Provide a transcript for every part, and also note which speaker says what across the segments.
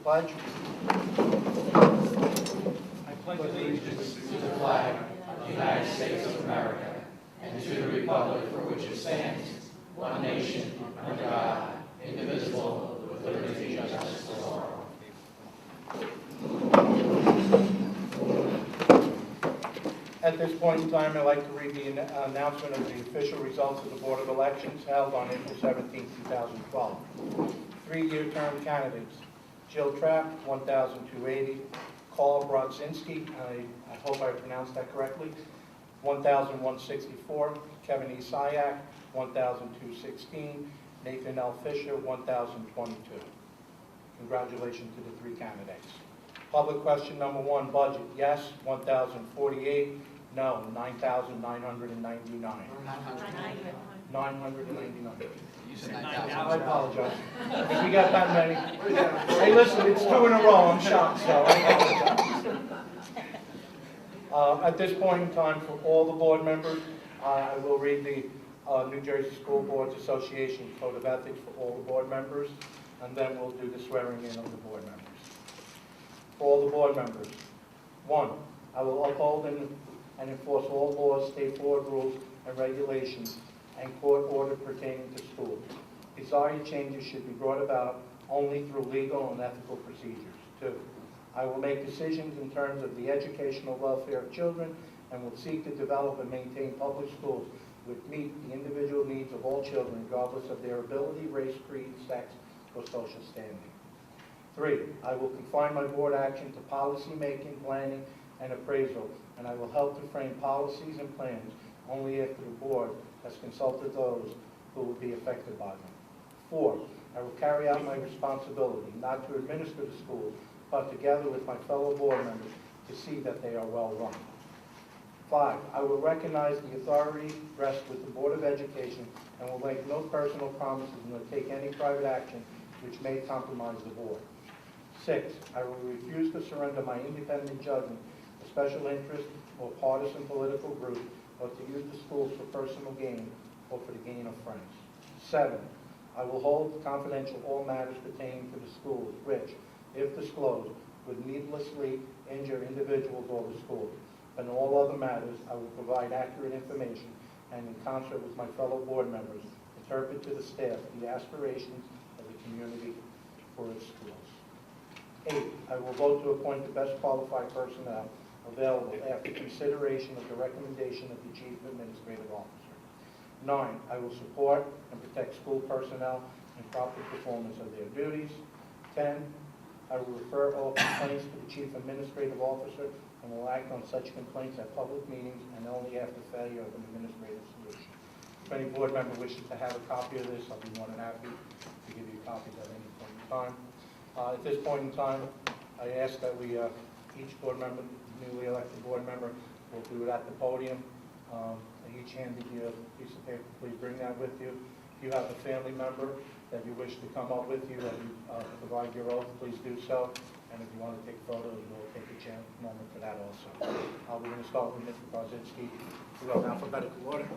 Speaker 1: Pledge.
Speaker 2: I pledge allegiance to the flag of the United States of America and to the republic for which it stands, one nation, under God, indivisible, with liberty and justice for all.
Speaker 1: At this point in time, I'd like to read the announcement of the official results of the Board of Elections held on April 17, 2012. Three-year term candidates: Jill Trapp, 1,280. Carl Brodzinski, I hope I pronounced that correctly, 1,164. Kevin E. Syak, 1,216. Nathan L. Fisher, 1,022. Congratulations to the three candidates. Public question number 1, budget. Yes, 1,048. No, 9,999. 999.
Speaker 2: You said
Speaker 1: I apologize. If we got that many. Hey, listen, it's 2 in a row. I'm shocked, so I apologize. At this point in time, for all the board members, I will read the New Jersey School Boards Association Code of Ethics for all the board members, and then we'll do the swearing in of the board members. For all the board members: 1, I will uphold and enforce all laws, state board rules, and regulations, and court order pertaining to schools. Desired changes should be brought about only through legal and ethical procedures. 2, I will make decisions in terms of the educational welfare of children and will seek to develop and maintain public schools which meet the individual needs of all children, regardless of their ability, race, creed, sex, or social standing. 3, I will confine my board action to policy making, planning, and appraisal, and I will help to frame policies and plans only after the board has consulted those who will be affected by them. 4, I will carry out my responsibility not to administer the schools, but together with my fellow board members to see that they are well run. 5, I will recognize the authority rests with the Board of Education and will make no personal promises nor take any private action which may compromise the board. 6, I will refuse to surrender my independent judgment to special interest or partisan political group, or to use the schools for personal gain or for the gain of friends. 7, I will hold confidential all matters pertaining to the schools which, if disclosed, would needlessly injure individuals or the schools. In all other matters, I will provide accurate information and, in concert with my fellow board members, interpret to the staff the aspirations of the community for its schools. 8, I will vote to appoint the best qualified personnel available after consideration of the recommendation of the Chief Administrative Officer. 9, I will support and protect school personnel in proper performance of their duties. 10, I will refer all complaints to the Chief Administrative Officer and will act on such complaints at public meetings and only after failure of an administrative solution. If any board member wishes to have a copy of this, I'll be more than happy to give you copies at any point in time. At this point in time, I ask that we, each board member, newly elected board member, will do it at the podium. I each handed you a piece of paper. Please bring that with you. If you have a family member that you wish to come up with you and provide your oath, please do so. And if you want to take photos, we'll take a moment for that also. We're going to start with Mr. Brodzinski. We'll go in alphabetical order.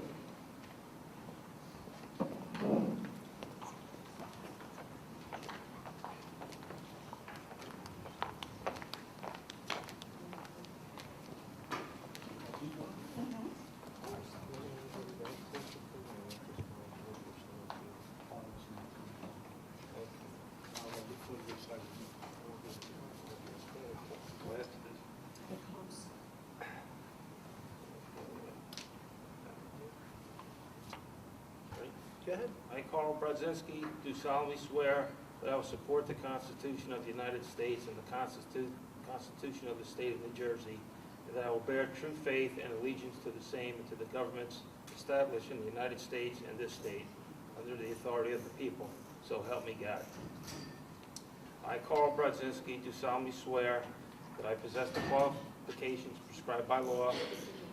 Speaker 3: Go ahead. I, Carl Brodzinski, do solemnly swear that I will support the Constitution of the United States and the Constitution of the State of New Jersey, and that I will bear true faith and allegiance to the same and to the governments established in the United States and this state, under the authority of the people. So help me God. I, Carl Brodzinski, do solemnly swear that I possess the qualifications prescribed by law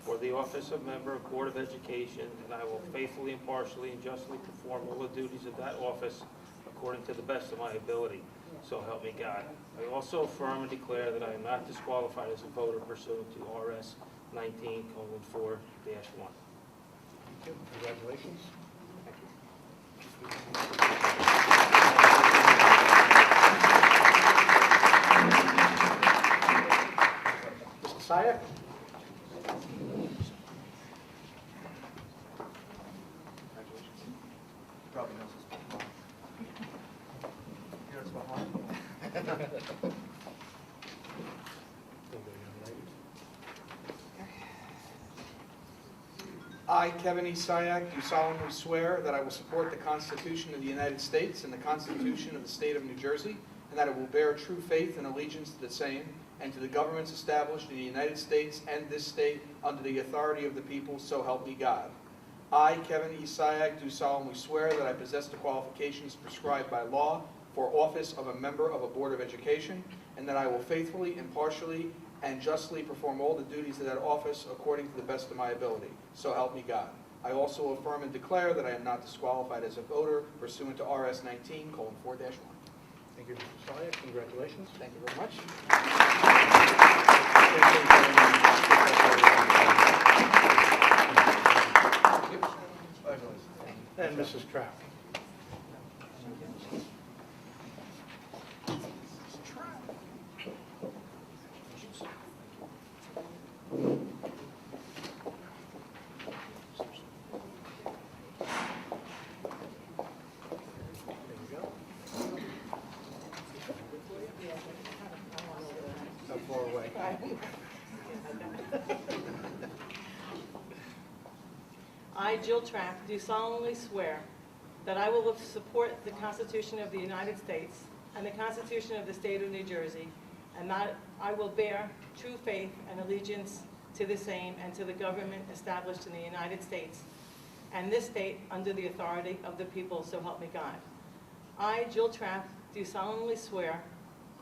Speaker 3: for the office of member of Board of Education, and I will faithfully, impartially, and justly perform all the duties of that office according to the best of my ability. So help me God. I also affirm and declare that I am not disqualified as a voter pursuant to RS 19:4-1.
Speaker 1: Thank you. Congratulations. Thank you.
Speaker 4: I, Kevin E. Syak, do solemnly swear that I will support the Constitution of the United States and the Constitution of the State of New Jersey, and that I will bear true faith and allegiance to the same and to the governments established in the United States and this state under the authority of the people, so help me God. I, Kevin E. Syak, do solemnly swear that I possess the qualifications prescribed by law for office of a member of a Board of Education, and that I will faithfully, impartially, and justly perform all the duties of that office according to the best of my ability. So help me God. I also affirm and declare that I am not disqualified as a voter pursuant to RS 19:4-1.
Speaker 1: Thank you, Mr. Syak. Congratulations.
Speaker 4: Thank you very much.
Speaker 1: And Mrs. Trapp. There you go. How far away?
Speaker 5: I, Jill Trapp, do solemnly swear that I will support the Constitution of the United States and the Constitution of the State of New Jersey, and that I will bear true faith and allegiance to the same and to the government established in the United States and this state under the authority of the people, so help me God. I, Jill Trapp, do solemnly swear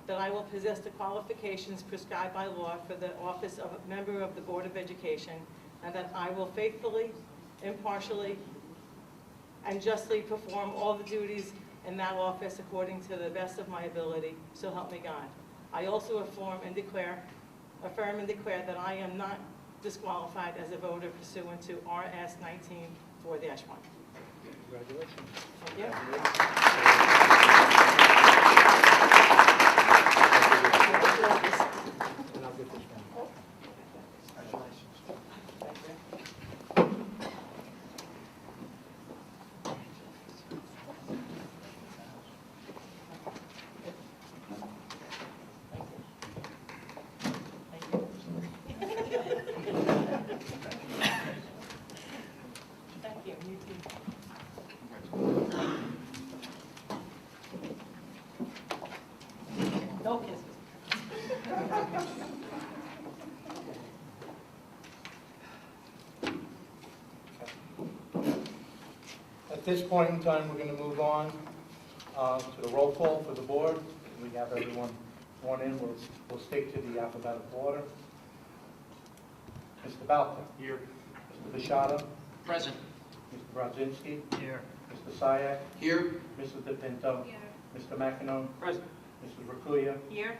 Speaker 5: that I will possess the qualifications prescribed by law for the office of a member of the Board of Education, and that I will faithfully, impartially, and justly perform all the duties in that office according to the best of my ability, so help me God. I also affirm and declare that I am not disqualified as a voter pursuant to RS 19:4-1.
Speaker 1: Congratulations.
Speaker 5: Thank you.
Speaker 1: And I'll get this one.
Speaker 5: Thank you. You too. No kisses.
Speaker 1: At this point in time, we're going to move on to the roll call for the board. We have everyone sworn in. We'll stick to the alphabetical order. Mr. Balta. Here. Mr. Bishada.
Speaker 2: Present.
Speaker 1: Mr. Brodzinski.
Speaker 2: Here.
Speaker 1: Mr. Syak.
Speaker 4: Here.
Speaker 1: Mrs. DePinto.
Speaker 5: Here.
Speaker 1: Mr. McEnone.
Speaker 3: Present.
Speaker 1: Mrs. Rakuya.
Speaker 5: Here.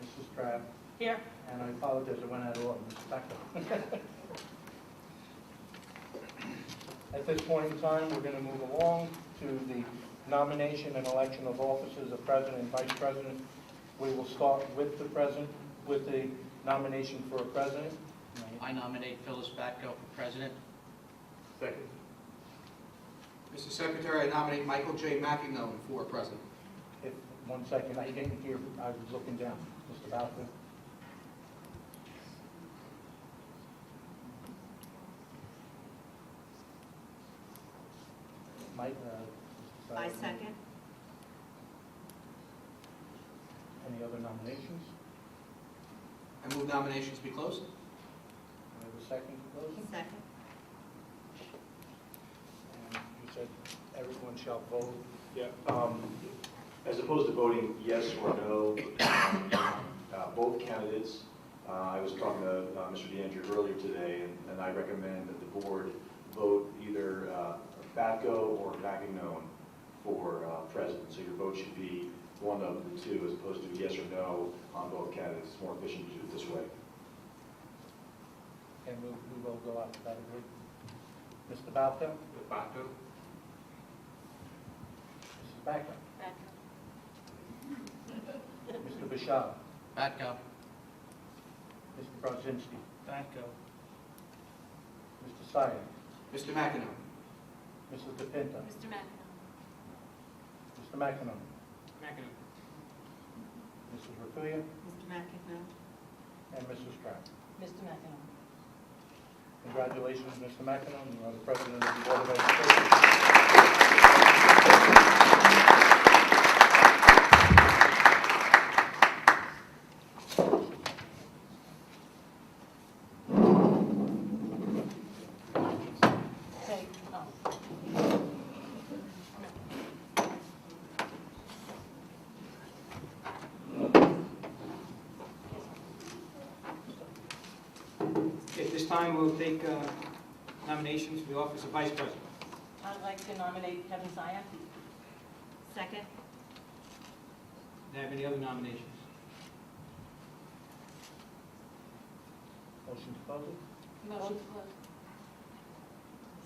Speaker 1: Mrs. Trapp.
Speaker 5: Here.
Speaker 1: And I apologize, I went out of order. Mr. Becker. At this point in time, we're going to move along to the nomination and election of officers of president and vice president. We will start with the president, with the nomination for a president.
Speaker 2: I nominate Phyllis Batko for president.
Speaker 1: Second.
Speaker 4: Mr. Secretary, I nominate Michael J. McEnone for president.
Speaker 1: If, 1 second, I didn't hear, I was looking down. Mr. Balfour. Mike, Mr.
Speaker 6: I
Speaker 1: Syak.
Speaker 6: second.
Speaker 1: Any other nominations?
Speaker 4: I move nominations be closed.
Speaker 1: I have a second to close them?
Speaker 6: Second.
Speaker 1: And you said everyone shall vote.
Speaker 7: Yeah, as opposed to voting yes or no, both candidates, I was talking to Mr. DeAndrea earlier today, and I recommend that the board vote either Batko or McEnone for president. So your vote should be one of the two, as opposed to yes or no on both candidates. It's more efficient to do it this way.
Speaker 1: And we will go alphabetically. Mr. Balco?
Speaker 7: Batko?
Speaker 1: Mrs. Backer? Mr. Bishara?
Speaker 2: Batko.
Speaker 1: Mr. Brodzinski?
Speaker 2: Batko.
Speaker 1: Mr. Syak?
Speaker 4: Mr. McEnone.
Speaker 1: Mrs. DePinto?
Speaker 6: Mr. McEnone.
Speaker 1: Mr. McEnone?
Speaker 2: McEnone.
Speaker 1: Mrs. Raffia,
Speaker 6: Mr. Mackin, no.
Speaker 1: and Mrs. Trapp.
Speaker 5: Mr. McEnroe.
Speaker 1: Congratulations, Mr. McEnroe, you are the President of the Board of Education.
Speaker 5: Okay,
Speaker 8: At this time, we'll take nominations for the office of Vice President.
Speaker 5: I'd like to nominate Kevin Syak.
Speaker 6: Second?
Speaker 8: Do I have any other nominations?
Speaker 1: Motion to close it?
Speaker 5: Motion to close.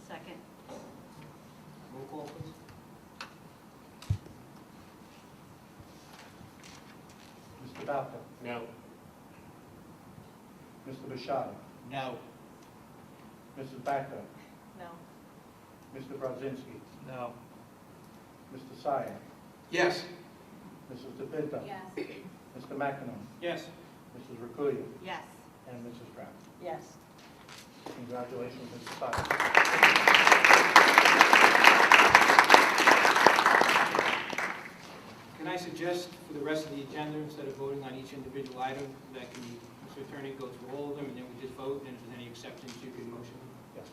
Speaker 6: Second?
Speaker 8: Roll call, please.
Speaker 1: Mr. Balco?
Speaker 3: No.
Speaker 1: Mr. Bishara?
Speaker 8: No.
Speaker 1: Mrs. Backo?
Speaker 5: No.
Speaker 1: Mr. Brodzinski?
Speaker 3: No.
Speaker 1: Mr. Syak?
Speaker 4: Yes.
Speaker 1: Mrs. DePinto?
Speaker 6: Yes.
Speaker 1: Mr. McEnroe?
Speaker 8: Yes.
Speaker 1: Mrs. Raffia,
Speaker 6: Yes.
Speaker 1: and Mrs. Trapp.
Speaker 5: Yes.
Speaker 1: Congratulations, Mr. Syak.
Speaker 8: Can I suggest for the rest of the agenda, instead of voting on each individual item, that can, Mr. Attorney, go through all of them, and then we just vote, and if there's any exceptions, you can motion?
Speaker 1: Yes.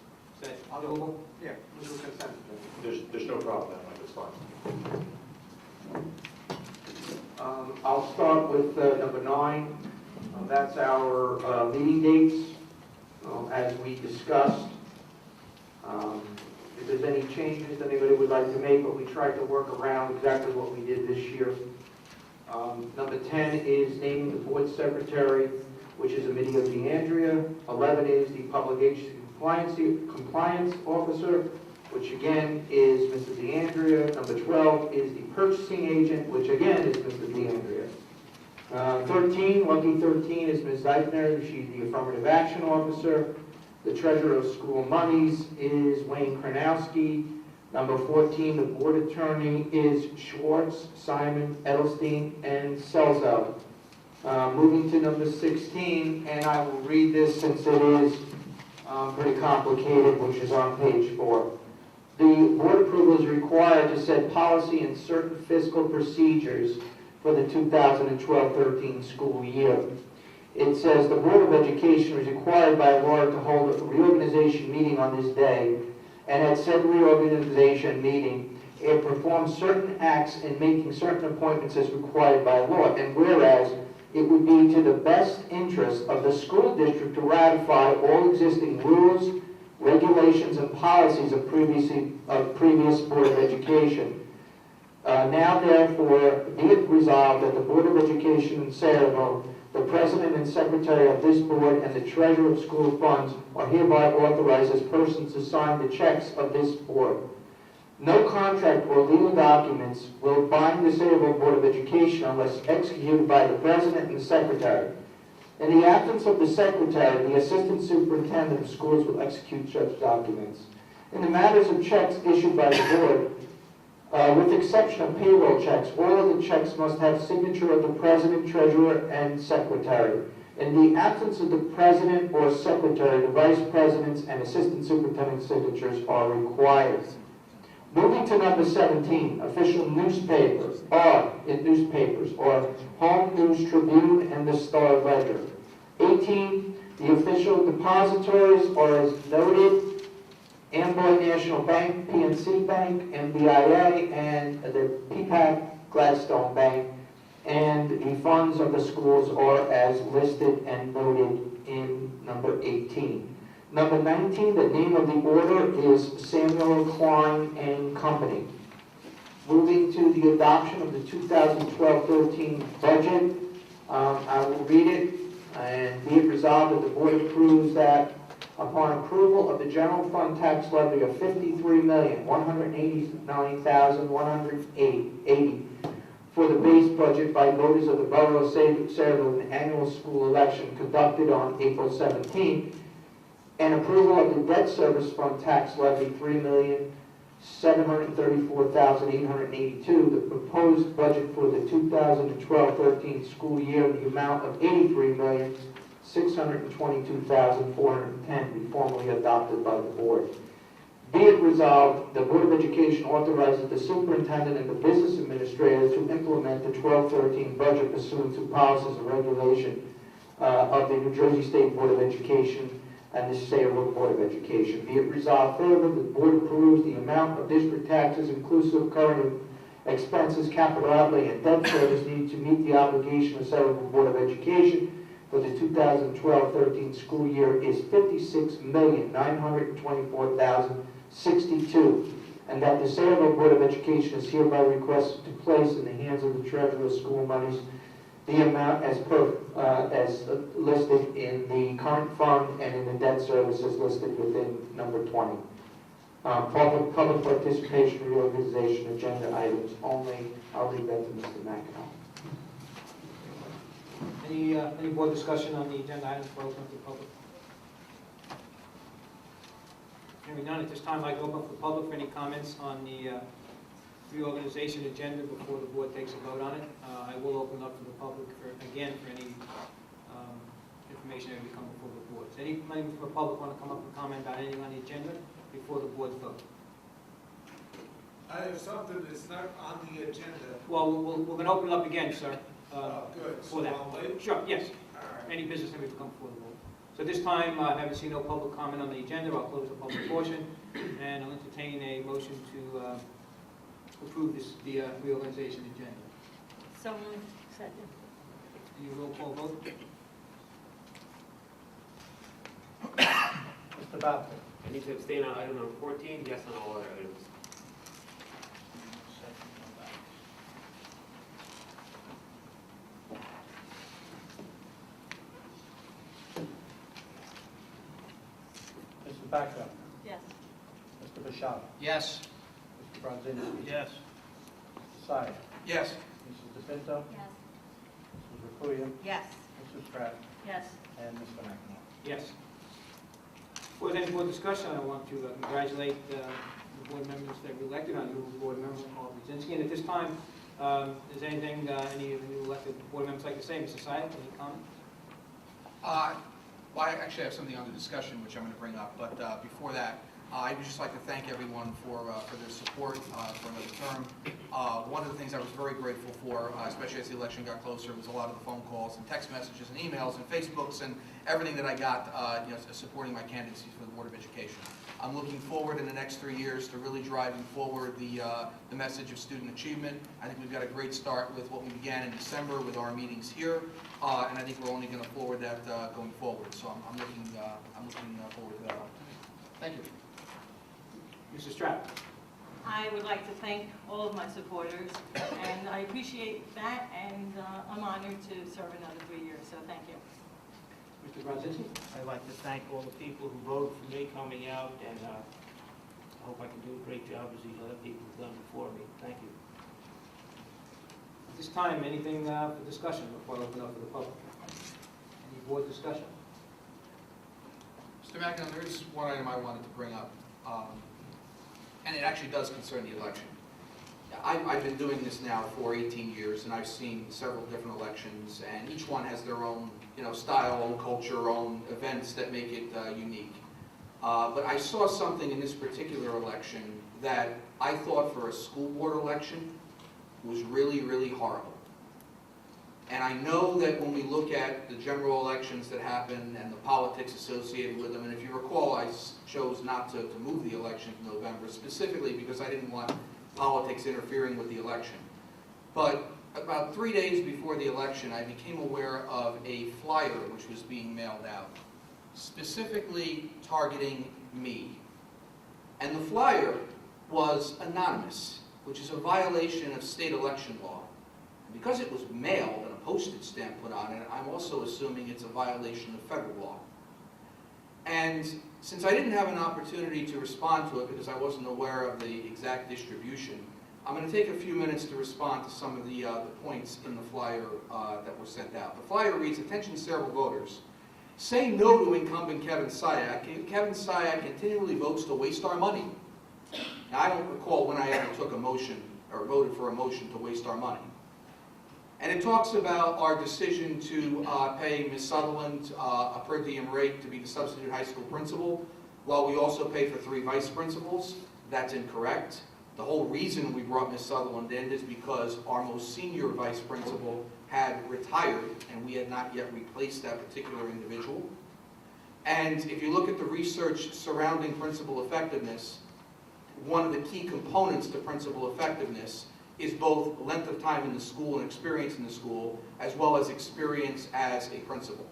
Speaker 8: Is that doable?
Speaker 4: Yeah, move to consent.
Speaker 7: There's no problem, that Mike, it's fine.
Speaker 2: I'll start with number 9. That's our meeting dates, as we discussed. If there's any changes that anybody would like to make, but we tried to work around exactly what we did this year. Number 10 is naming the board secretary, which is Amelia DeAndrea. 11 is the public agency compliance officer, which again is Mrs. DeAndrea. Number 12 is the purchasing agent, which again is Mrs. DeAndrea. 13, lucky 13, is Ms. Eichner. She's the affirmative action officer. The treasurer of school monies is Wayne Kranowski. Number 14, the board attorney is Schwartz, Simon, Edelstein, and Selzo. Moving to number 16, and I will read this since it is pretty complicated, which is on page 4. The board approval is required to set policy and certain fiscal procedures for the 2012-13 school year. It says the Board of Education is required by law to hold a reorganization meeting on this day, and at said reorganization meeting, it performs certain acts in making certain appointments as required by law. And whereas it would be to the best interest of the school district to ratify all existing rules, regulations, and policies of previous Board of Education. Now therefore be it resolved that the Board of Education in Saraville, the President and Secretary of this Board, and the Treasurer of School Funds are hereby authorized as persons to sign the checks of this Board. No contract or legal documents will bind the Saraville Board of Education unless executed by the President and the Secretary. In the absence of the Secretary, the Assistant Superintendent of Schools will execute such documents. In the matters of checks issued by the Board, with exception of payroll checks, all of the checks must have signature of the President, Treasurer, and Secretary. In the absence of the President or Secretary, the Vice President's and Assistant Superintendent's signatures are required. Moving to number 17, official newspapers are Home News Tribune and the Star Ledger. 18, the official depositories are as noted: Amboy National Bank, PNC Bank, MBIA, and the PPAC Gladstone Bank. And the funds of the schools are as listed and noted in number 18. Number 19, the name of the order is Samuel Klein and Company. Moving to the adoption of the 2012-13 budget, I will read it, and be it resolved that the board approves that upon approval of the general fund tax levy of $53,189,180 for the base budget by voters of the Borough of Saraville in the annual school election conducted on April 17th, and approval of the debt service fund tax levy
Speaker 9: $734,882. The proposed budget for the 2012-13 school year in the amount of $83,622,410 be formally adopted by the board. Be it resolved, the Board of Education authorizes the superintendent and the business administrator to implement the 12-13 budget pursuant to policies and regulation of the New Jersey State Board of Education and the Sayreville Board of Education. Be it resolved further, the board approves the amount of district taxes inclusive of current expenses, capital outlay, and debt service needed to meet the obligation of Sayreville Board of Education for the 2012-13 school year is $56,924,062, and that the Sayreville Board of Education is hereby requested to place in the hands of the treasurer of school monies the amount as listed in the current fund and in the debt services listed within number 20. Public participation, reorganization, agenda items only. I'll leave that to Mr. McEnroe.
Speaker 8: Any board discussion on the agenda items for open to the public? Hearing none, at this time I'd like to open up for the public for any comments on the reorganization agenda before the board takes a vote on it. I will open up to the public for any information that may come before the board. Does anybody from the public want to come up and comment on anything on the agenda before the board's vote?
Speaker 10: I have something that's not on the agenda.
Speaker 8: Well, we're going to open it up again, sir.
Speaker 10: Good.
Speaker 8: For that.
Speaker 10: I'll wait.
Speaker 8: Sure, yes.
Speaker 10: All right.
Speaker 8: Any business that may come before the board. So this time, having seen no public comment on the agenda, I'll close the public portion, and I'll entertain a motion to approve the reorganization agenda.
Speaker 6: So moved.
Speaker 5: Second.
Speaker 8: Any roll call vote?
Speaker 1: Mr. Balfour.
Speaker 11: I need to abstain on item number 14, yes on all other items.
Speaker 1: Mr. Bacow.
Speaker 5: Yes.
Speaker 1: Mr. Bashad.
Speaker 4: Yes.
Speaker 1: Mr. Brodzinski.
Speaker 8: Yes.
Speaker 1: Mr. Syer.
Speaker 4: Yes.
Speaker 1: Mrs. DePinto.
Speaker 6: Yes.
Speaker 1: Mrs. Repulia.
Speaker 6: Yes.
Speaker 1: Mrs. Stratton.
Speaker 5: Yes.
Speaker 1: And Mr. McEnroe.
Speaker 8: Yes. Before there's any board discussion, I want to congratulate the board members that were elected, our new board member, Paul Brzezinski. And at this time, is anything any of the new elected board members like to say? Mr. Syer, any comment?
Speaker 4: Well, I actually have something on the discussion which I'm going to bring up, but before that, I would just like to thank everyone for their support for another term. One of the things I was very grateful for, especially as the election got closer, was a lot of the phone calls and text messages and emails and Facebooks and everything that I got supporting my candidacy for the Board of Education. I'm looking forward in the next 3 years to really driving forward the message of student achievement. I think we've got a great start with what we began in December with our meetings here, and I think we're only going to forward that going forward. So I'm looking forward to that. Thank you.
Speaker 8: Mrs. Stratton.
Speaker 5: I would like to thank all of my supporters, and I appreciate that, and I'm honored to serve another 3 years, so thank you.
Speaker 8: Mr. Brodzinski.
Speaker 3: I'd like to thank all the people who voted for me coming out, and I hope I can do a great job as these other people have done before me. Thank you.
Speaker 8: At this time, anything for discussion before I open up for the public? Any board discussion?
Speaker 4: Mr. McEnroe, there is one item I wanted to bring up, and it actually does concern the election. I've been doing this now for 18 years, and I've seen several different elections, and each one has their own style, own culture, own events that make it unique. But I saw something in this particular election that I thought for a school board election was really, really horrible. And I know that when we look at the general elections that happen and the politics associated with them, and if you recall, I chose not to move the election to November, specifically because I didn't want politics interfering with the election. But about 3 days before the election, I became aware of a flyer which was being mailed out, specifically targeting me. And the flyer was anonymous, which is a violation of state election law. And because it was mailed and a postage stamp put on it, I'm also assuming it's a violation of federal law. And since I didn't have an opportunity to respond to it because I wasn't aware of the exact distribution, I'm going to take a few minutes to respond to some of the points in the flyer that were sent out. The flyer reads, "Attention Sayreville voters. Say no to incumbent Kevin Syak. Kevin Syak continually votes to waste our money. Now, I don't recall when I ever took a motion or voted for a motion to waste our money. And it talks about our decision to pay Ms. Sutherland a per diem rate to be the substitute high school principal, while we also pay for 3 vice principals. That's incorrect. The whole reason we brought Ms. Sutherland in is because our most senior vice principal had retired, and we had not yet replaced that particular individual. And if you look at the research surrounding principal effectiveness, one of the key components to principal effectiveness is both length of time in the school and experience in the school, as well as experience as a principal.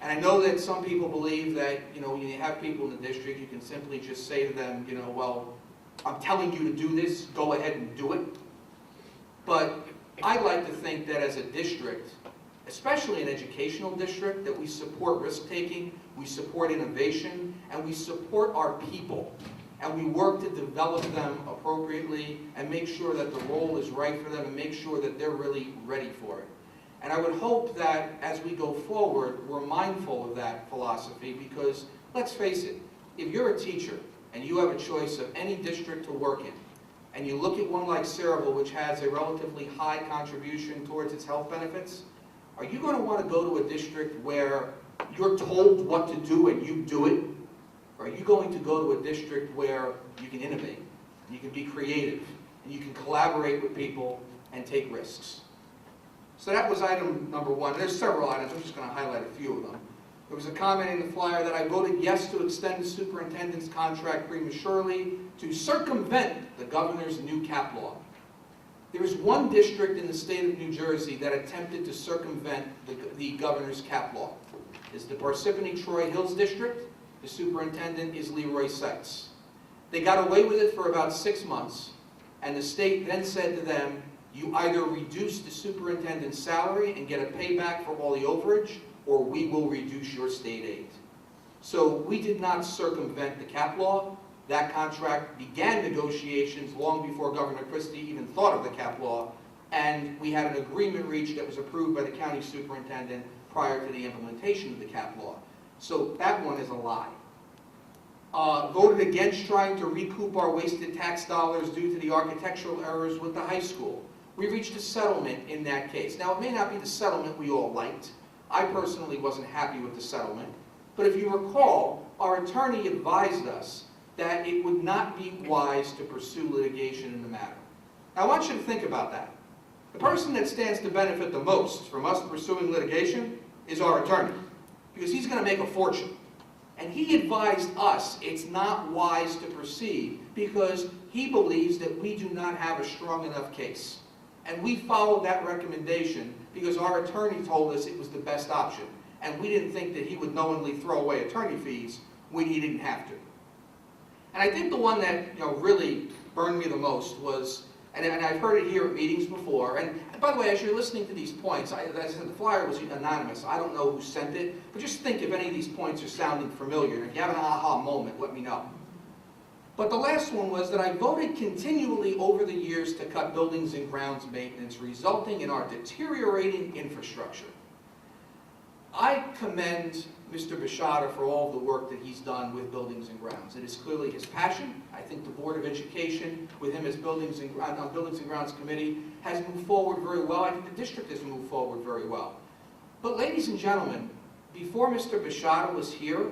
Speaker 4: And I know that some people believe that, when you have people in the district, you can simply just say to them, well, I'm telling you to do this, go ahead and do it. But I like to think that as a district, especially an educational district, that we support risk-taking, we support innovation, and we support our people. And we work to develop them appropriately and make sure that the role is right for them and make sure that they're really ready for it. And I would hope that as we go forward, we're mindful of that philosophy, because let's face it, if you're a teacher and you have a choice of any district to work in, and you look at one like Saraville, which has a relatively high contribution towards its health benefits, are you going to want to go to a district where you're told what to do and you do it? Or are you going to go to a district where you can innovate, and you can be creative, and you can collaborate with people and take risks? So that was item number 1. There's several items. I'm just going to highlight a few of them. There was a comment in the flyer that I voted yes to extend the superintendent's contract prematurely to circumvent the governor's new cap law. There is one district in the state of New Jersey that attempted to circumvent the governor's cap law. It's the Parsippany Troy Hills District. The superintendent is Leroy Seitz. They got away with it for about 6 months, and the state then said to them, you either reduce the superintendent's salary and get a payback for all the overage, or we will reduce your state aid. So we did not circumvent the cap law. That contract began negotiations long before Governor Christie even thought of the cap law, and we had an agreement reached that was approved by the county superintendent prior to the implementation of the cap law. So that one is a lie. Voted against trying to recoup our wasted tax dollars due to the architectural errors with the high school. We reached a settlement in that case. Now, it may not be the settlement we all liked. I personally wasn't happy with the settlement. But if you recall, our attorney advised us that it would not be wise to pursue litigation in the matter. Now, I want you to think about that. The person that stands to benefit the most from us pursuing litigation is our attorney, because he's going to make a fortune. And he advised us it's not wise to proceed because he believes that we do not have a strong enough case. And we followed that recommendation because our attorney told us it was the best option. And we didn't think that he would knowingly throw away attorney fees when he didn't have to. And I think the one that really burned me the most was, and I've heard it here at meetings before, and by the way, as you're listening to these points, as I said, the flyer was anonymous. I don't know who sent it, but just think if any of these points are sounding familiar. And if you have an aha moment, let me know. But the last one was that I voted continually over the years to cut buildings and grounds maintenance, resulting in our deteriorating infrastructure. I commend Mr. Bishara for all the work that he's done with buildings and grounds. It is clearly his passion. I think the Board of Education, with him as Buildings and Grounds Committee, has moved forward very well. I think the district has moved forward very well. But ladies and gentlemen, before Mr. Bishara was here,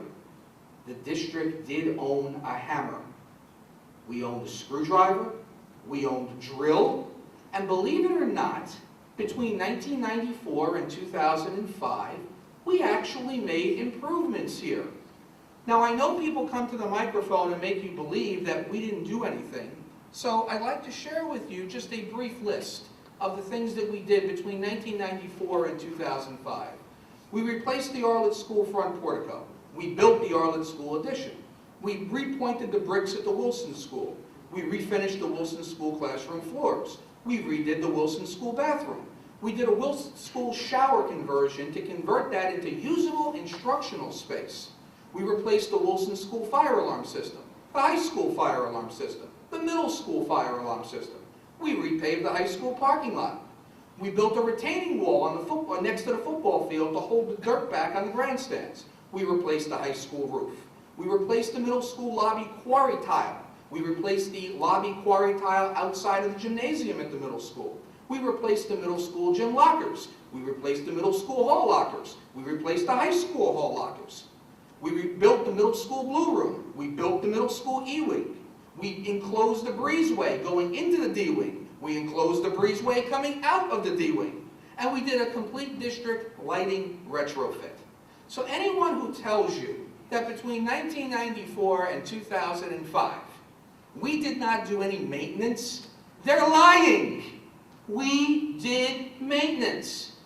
Speaker 4: the district did own a hammer. We owned a screwdriver, we owned a drill, and believe it or not, between 1994 and 2005, we actually made improvements here. Now, I know people come to the microphone and make you believe that we didn't do anything, so I'd like to share with you just a brief list of the things that we did between 1994 and 2005. We replaced the Arlett School front portico. We built the Arlett School addition. We repointed the bricks at the Wilson School. We refinished the Wilson School classroom floors. We redid the Wilson School bathroom. We did a Wilson School shower conversion to convert that into usable instructional space. We replaced the Wilson School fire alarm system, the high school fire alarm system, the middle school fire alarm system. We repaved the high school parking lot. We built a retaining wall on next to the football field to hold the dirt back on the grandstands. We replaced the high school roof. We replaced the middle school lobby quarry tile. We replaced the lobby quarry tile outside of the gymnasium at the middle school. We replaced the middle school gym lockers. We replaced the middle school hall lockers. We replaced the high school hall lockers. We rebuilt the middle school blue room. We built the middle school E-wing. We enclosed the breezeway going into the D-wing. We enclosed the breezeway coming out of the D-wing. And we did a complete district lighting retrofit. So anyone who tells you that between 1994 and 2005, we did not do any maintenance, they're lying. We did maintenance.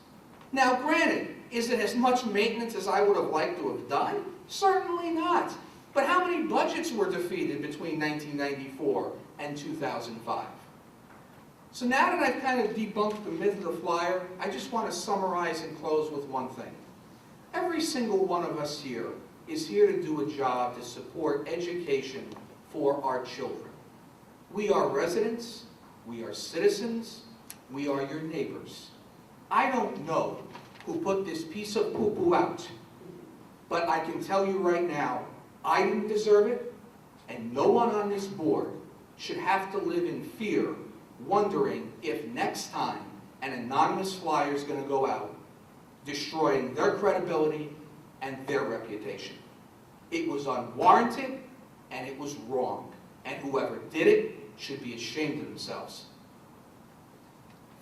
Speaker 4: Now granted, is it as much maintenance as I would have liked to have done? Certainly not. But how many budgets were defeated between 1994 and 2005? So now that I've kind of debunked the myth of the flyer, I just want to summarize and close with one thing. Every single one of us here is here to do a job to support education for our children. We are residents, we are citizens, we are your neighbors. I don't know who put this piece of poo-poo out, but I can tell you right now, I didn't deserve it, and no one on this board should have to live in fear, wondering if next time an anonymous flyer is going to go out, destroying their credibility and their reputation. It was unwarranted, and it was wrong, and whoever did it should be ashamed of themselves.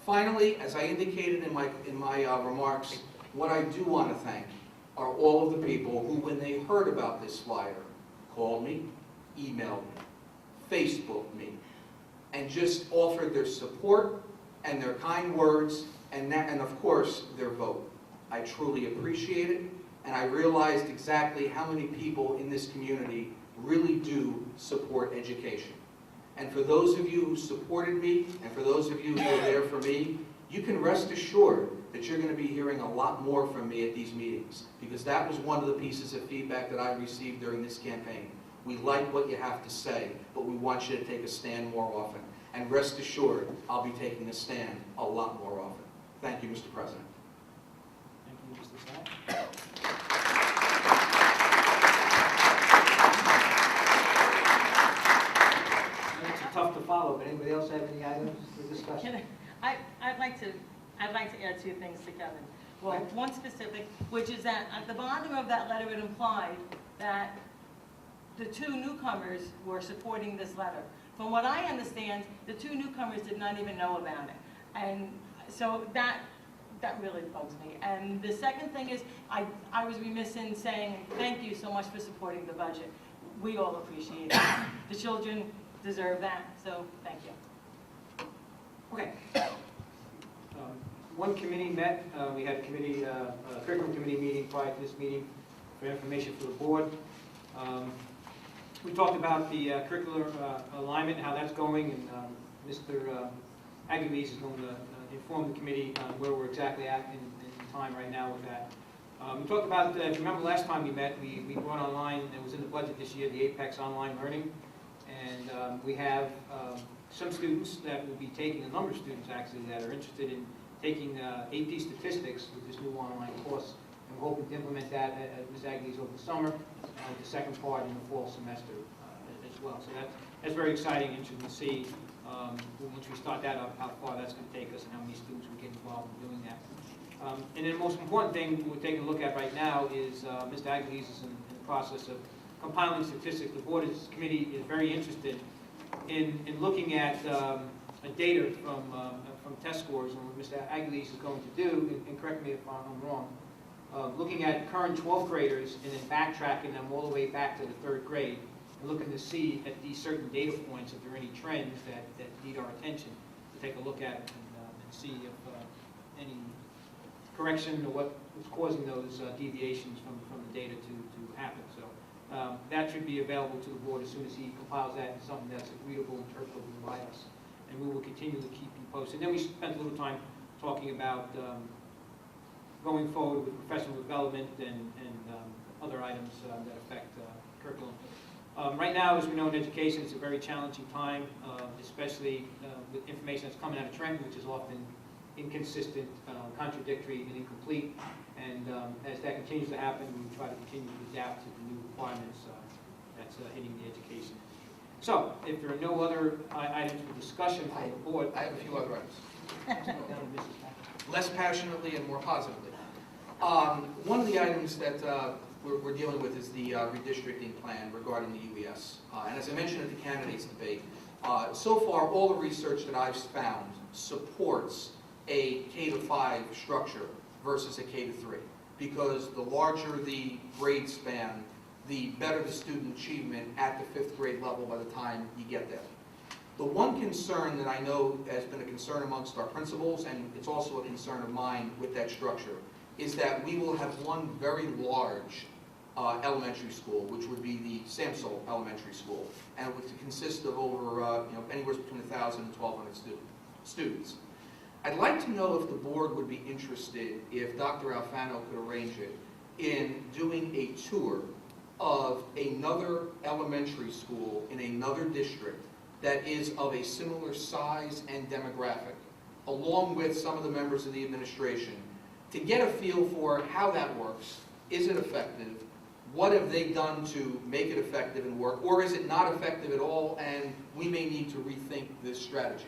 Speaker 4: Finally, as I indicated in my remarks, what I do want to thank are all of the people who, when they heard about this flyer, called me, emailed me, Facebooked me, and just offered their support and their kind words and of course, their vote. I truly appreciate it, and I realized exactly how many people in this community really do support education. And for those of you who supported me, and for those of you who were there for me, you can rest assured that you're going to be hearing a lot more from me at these meetings, because that was one of the pieces of feedback that I received during this campaign. We like what you have to say, but we want you to take a stand more often. And rest assured, I'll be taking a stand a lot more often. Thank you, Mr. President.
Speaker 8: Thank you, Mr. Sack. It's tough to follow, but anybody else have any items for discussion?
Speaker 5: I'd like to add two things to Kevin. Well, one specific, which is that at the bottom of that letter, it implied that the two newcomers were supporting this letter. From what I understand, the two newcomers did not even know about it. And so that really bugs me. And the second thing is, I was remiss in saying thank you so much for supporting the budget. We all appreciate it. The children deserve that, so thank you.
Speaker 8: Okay. One committee met. We had a curriculum committee meeting prior to this meeting for information for the board. We talked about the curricular alignment and how that's going, and Mr. Aguiles is going to inform the committee on where we're exactly at in time right now with that. We talked about, if you remember last time we met, we brought online, it was in the budget this year, the Apex Online Learning, and we have some students that will be taking, a number of students actually, that are interested in taking AP Statistics with this new online course, and we're hoping to implement that at Ms. Aguiles over the summer, with the second part in the fall semester as well. So that's very exciting, interesting to see once we start that up, how far that's going to take us and how many students we get involved in doing that. And then the most important thing we're taking a look at right now is Mr. Aguiles is in the process of compiling statistics. The board's committee is very interested in looking at data from test scores, and what Mr. Aguiles is going to do, and correct me if I'm wrong, looking at current 12th graders and then backtracking them all the way back to the 3rd grade, and looking to see at these certain data points if there are any trends that need our attention, to take a look at it and see if any correction or what is causing those deviations from the data to happen. So that should be available to the board as soon as he compiles that in something that's agreeable, interpretable by us. And we will continue to keep you posted. Then we spent a little time talking about going forward with professional development and other items that affect curriculum. Right now, as we know in education, it's a very challenging time, especially with information that's coming out of Trenton, which is often inconsistent, contradictory, and incomplete. And as that continues to happen, we try to continue to adapt to the new requirements that's hitting the education industry. So, if there are no other items for discussion from the board.
Speaker 4: I have a few other items. Less passionately and more positively. One of the items that we're dealing with is the redistricting plan regarding the UES. And as I mentioned at the candidates debate, so far all the research that I've found supports a K-5 structure versus a K-3. Because the larger the grade span, the better the student achievement at the 5th grade level by the time you get there. The one concern that I know has been a concern amongst our principals, and it's also a concern of mine with that structure, is that we will have one very large elementary school, which would be the Samsel Elementary School, and it would consist of over anywhere between 1,000 and 1,200 students. I'd like to know if the board would be interested, if Dr. Alfano could arrange it, in doing a tour of another elementary school in another district that is of a similar size and demographic, along with some of the members of the administration, to get a feel for how that works. Is it effective? What have they done to make it effective and work? Or is it not effective at all and we may need to rethink this strategy?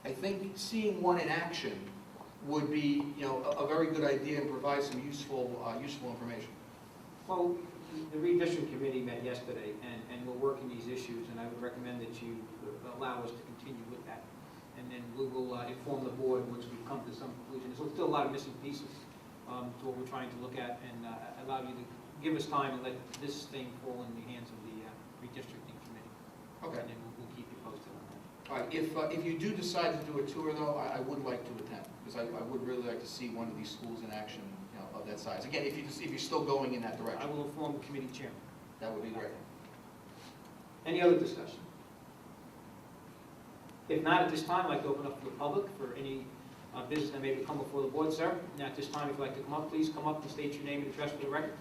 Speaker 4: I think seeing one in action would be a very good idea and provide some useful information.
Speaker 8: Well, the redistricting committee met yesterday, and we're working these issues, and I would recommend that you allow us to continue with that. And then we will inform the board once we come to some conclusion. There's still a lot of missing pieces to what we're trying to look at, and allow you to give us time and let this thing fall in the hands of the redistricting committee.
Speaker 4: Okay.
Speaker 8: And then we'll keep you posted on that.
Speaker 4: All right. If you do decide to do a tour, though, I would like to attend, because I would really like to see one of these schools in action, of that size. Again, if you're still going in that
Speaker 8: I
Speaker 4: direction,
Speaker 8: will inform the committee chairman.
Speaker 4: that would be great.
Speaker 8: Any other discussion? If not, at this time, I'd like to open up to the public for any business that may come before the board, sir. Now, at this time, if you'd like to come up, please come up and state your name and address for the record.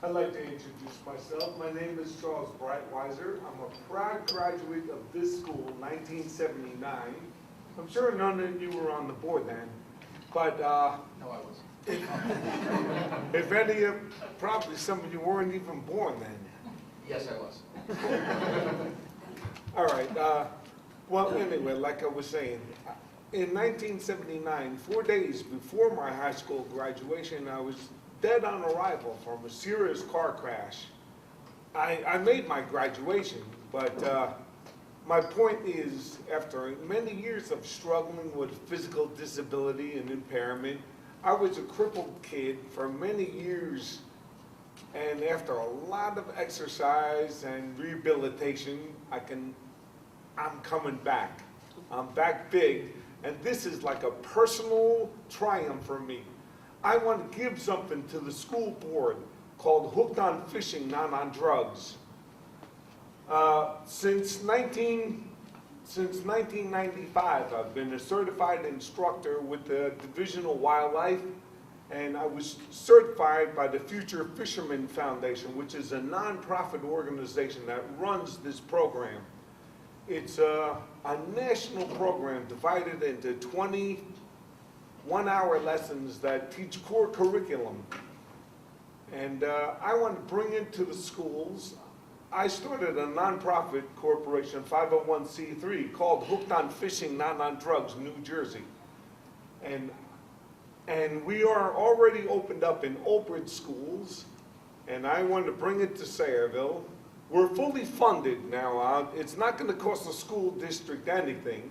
Speaker 10: I'd like to introduce myself. My name is Charles Breitweiser. I'm a proud graduate of this school, 1979. I'm sure none of you were on the board then, but
Speaker 4: No, I wasn't.
Speaker 10: if any of, probably some of you weren't even born then.
Speaker 4: Yes, I was.
Speaker 10: All right, well, anyway, like I was saying, in 1979, 4 days before my high school graduation, I was dead on arrival from a serious car crash. I made my graduation, but my point is, after many years of struggling with physical disability and impairment, I was a crippled kid for many years, and after a lot of exercise and rehabilitation, I'm coming back. I'm back big, and this is like a personal triumph for me. I want to give something to the school board called Hooked on Fishing, Not on Drugs. Since 1995, I've been a certified instructor with the Division of Wildlife, and I was certified by the Future Fishermen Foundation, which is a nonprofit organization that runs this program. It's a national program divided into 20 one-hour lessons that teach core curriculum. And I want to bring it to the schools. I started a nonprofit corporation, 501c3, called Hooked on Fishing, Not on Drugs, New Jersey. And we are already opened up in Old Bridge schools, and I want to bring it to Sayreville. We're fully funded now. It's not going to cost the school district anything.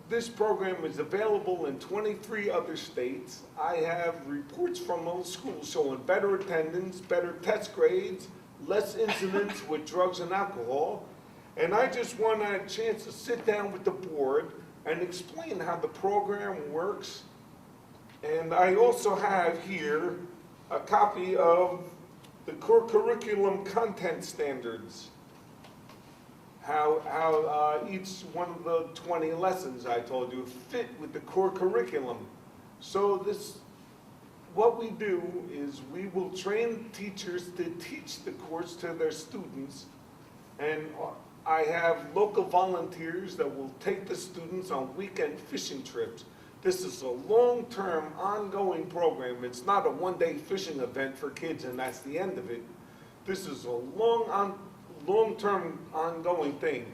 Speaker 10: This program is available in 23 other states. I have reports from those schools showing better attendance, better test grades, less incidents with drugs and alcohol. And I just want a chance to sit down with the board and explain how the program works. And I also have here a copy of the core curriculum content standards. How each one of the 20 lessons I told you fit with the core curriculum. So what we do is we will train teachers to teach the course to their students, and I have local volunteers that will take the students on weekend fishing trips. This is a long-term, ongoing program. It's not a one-day fishing event for kids and that's the end of it. This is a long-term, ongoing thing.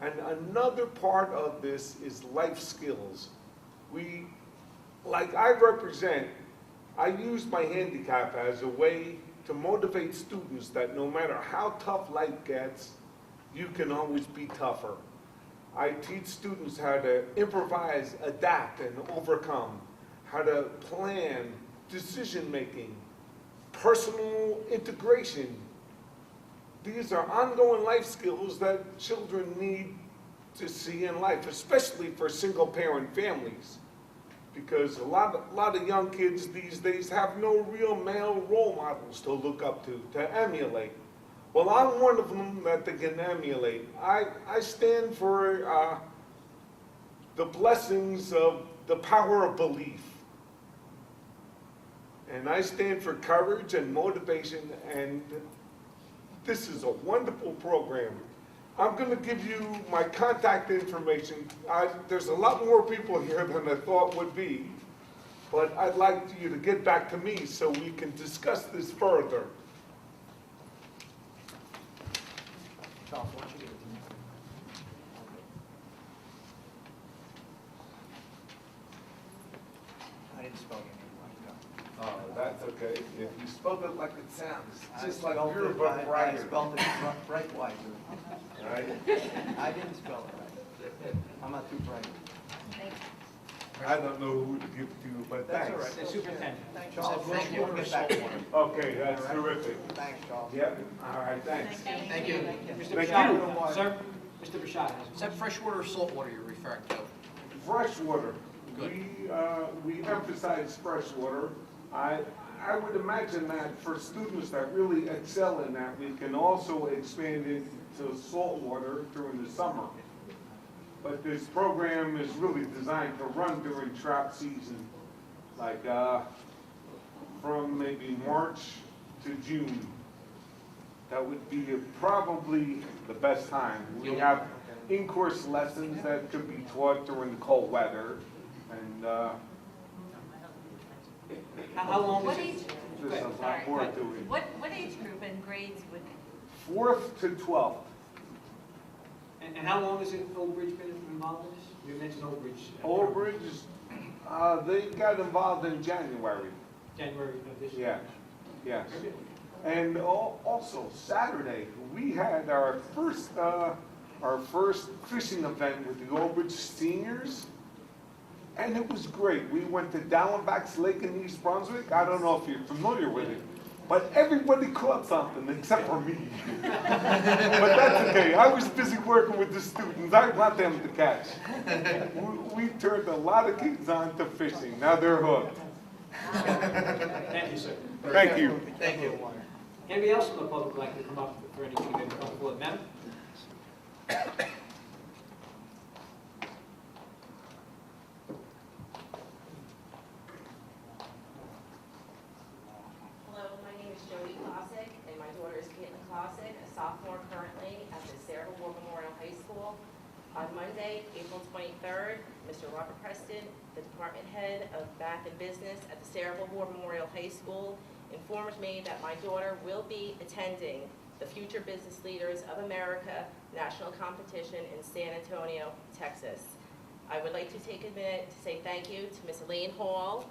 Speaker 10: And another part of this is life skills. Like I represent, I use my handicap as a way to motivate students that no matter how tough life gets, you can always be tougher. I teach students how to improvise, adapt, and overcome, how to plan, decision-making, personal integration. These are ongoing life skills that children need to see in life, especially for single-parent families. Because a lot of young kids these days have no real male role models to look up to emulate. Well, I'm one of them that they can emulate. I stand for the blessings of the power of belief. And I stand for courage and motivation, and this is a wonderful program. I'm going to give you my contact information. There's a lot more people here than I thought would be, but I'd like you to get back to me so we can discuss this further.
Speaker 4: Charles, why don't you give it to me? I didn't spell your name right.
Speaker 10: Oh, that's okay. If you spelled it like it sounds, just like
Speaker 12: spelled
Speaker 10: you're a
Speaker 12: it
Speaker 10: book
Speaker 12: right-
Speaker 10: writer.
Speaker 12: I spelled it right wiser.
Speaker 10: Right?
Speaker 12: I didn't spell it right. I'm not too bright.
Speaker 10: I don't know who to give to, but
Speaker 12: That's all
Speaker 10: thanks.
Speaker 12: right.
Speaker 8: The superintendent.
Speaker 12: Charles, thank you. We'll get back to you.
Speaker 10: Okay, that's terrific.
Speaker 12: Thanks, Charles.
Speaker 10: Yep, all right, thanks.
Speaker 6: Thank you.
Speaker 8: Mr.
Speaker 10: Thank
Speaker 8: Bashad,
Speaker 12: you.
Speaker 8: sir? Mr. Bashad.
Speaker 2: Is that freshwater or saltwater you're referring to?
Speaker 10: Freshwater.
Speaker 2: Good.
Speaker 10: We emphasize freshwater. I would imagine that for students that really excel in that, we can also expand it to saltwater during the summer. But this program is really designed to run during trout season, like from maybe March to June. That would be probably the best time. We have in-course lessons that could be taught during the cold weather, and
Speaker 8: How long
Speaker 6: What
Speaker 8: is
Speaker 6: age,
Speaker 8: it?
Speaker 10: there's a
Speaker 6: sorry,
Speaker 10: lot more to it.
Speaker 6: what age group and grades would,
Speaker 10: 4th to 12th.
Speaker 8: And how long has Old Bridge been involved in this? You mentioned Old Bridge.
Speaker 10: Old Bridge, they got involved in January.
Speaker 8: January of this year.
Speaker 10: Yeah, yes. And also Saturday, we had our first fishing event with the Old Bridge seniors. And it was great. We went to Dallenbach's Lake in East Brunswick. I don't know if you're familiar with it, but everybody caught something except for me. But that's okay. I was busy working with the students. I want them to catch. We turned a lot of kids on to fishing. Now they're hooked.
Speaker 8: Thank you, sir.
Speaker 10: Thank you.
Speaker 12: Thank you.
Speaker 8: Anybody else from the public would like to come up for anything that come before the madam?
Speaker 13: Hello, my name is Jody Klosick, and my daughter is Caitlin Klosick, a sophomore currently at the Sarah War Memorial High School. On Monday, April 23rd, Mr. Robert Preston, the department head of Math and Business at the Sarah War Memorial High School, informed me that my daughter will be attending the Future Business Leaders of America National Competition in San Antonio, Texas. I would like to take a minute to say thank you to Ms. Elaine Hall,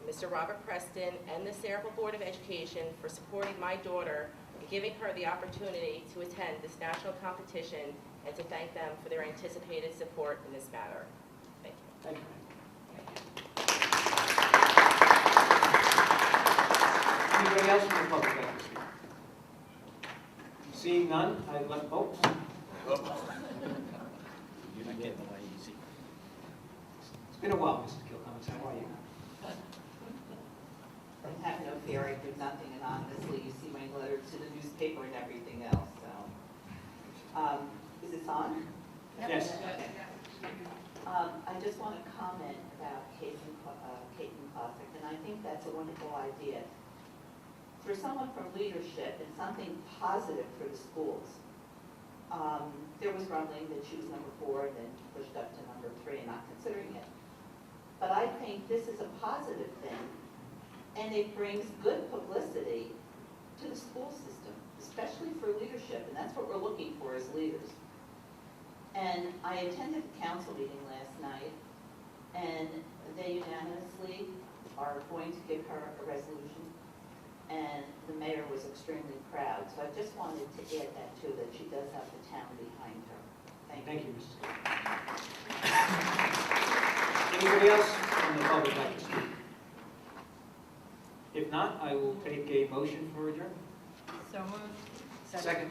Speaker 13: Mr. Robert Preston, and the Saraville Board of Education for supporting my daughter and giving her the opportunity to attend this national competition, and to thank them for their anticipated support in this matter. Thank you.
Speaker 8: Thank you. Anybody else from the public like to speak? Seeing none, I let vote.
Speaker 2: You're not getting away easy.
Speaker 8: It's been a while, Mrs. Kilcox. How are you?
Speaker 14: Have no fear, I did nothing anonymously. You see my letter to the newspaper and everything else, so. Is this on?
Speaker 8: Yes.
Speaker 14: I just want to comment about Caitlin Klosick, and I think that's a wonderful idea. For someone from leadership and something positive for the schools, There was rumbling that she was number 4, then pushed up to number 3 and not considering it. But I think this is a positive thing, and it brings good publicity to the school system, especially for leadership, and that's what we're looking for as leaders. And I attended the council meeting last night, and they unanimously are going to give her a resolution, and the mayor was extremely proud. So I just wanted to add that too, that she does have the town behind her.
Speaker 8: Thank you, Mrs. Cook. Anybody else from the public like to speak? If not, I will take a motion for adjournment.
Speaker 6: So moved.
Speaker 8: Second.